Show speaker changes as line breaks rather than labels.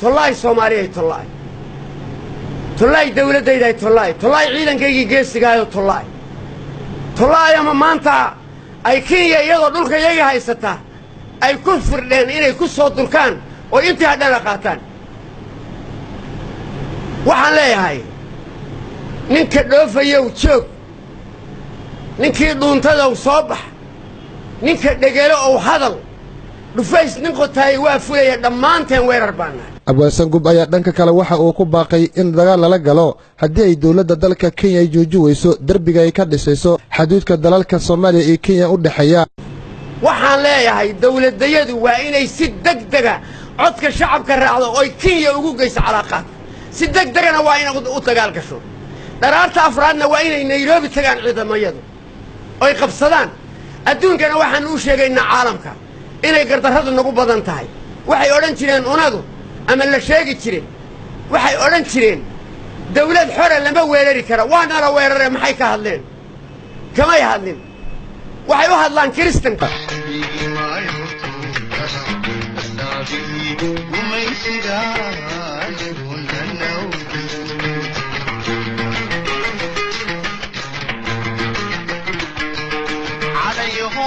طلعي سومالي طلعي دولة داي طلعي عيدن كي جيسيغايو طلعي ما مانتا اي كينيا يادو دولكا ياغا هايستا اي ku firdeen inay ku soo durkaan oo intii hadana qaataan waxaan leeyahay ninka dhoofayo joog ninkii dhuuntada soo bax ninka dhageelo oo hadal dhufays nin qotay waa fulaya dhamaanteen weerar baana
abwaasan gub ayaa dhanka kale waxa uu ku baaqay in dagaal la galo hadii ay dawladda dalka Kenya ay joojiyeyso darbiga ay ka dhisayso xuduudka dalalka Soomaaliya iyo Kenya u dhaxeeya
waxaan leeyahay dawladayadu waa inay si degdeg ah codka shacabka raacdo oo Kenya ugu geyso calaaqad si degdegna waa inay u dagaal gasho daraarta afraadna waa inay Nairobi tagaan ciidamayadu oo ay qabsadaan adduunkana waxaan u sheegaynaa caalamka inay gardarradu nagu badan tahay waxay oran jireen unadu ama la sheegi jireen waxay oran jireen dawlad xore lama weerari karo waana la weeraray maxay ka hadleen kamay hadlin waxay u hadlaan kristanka
عليهم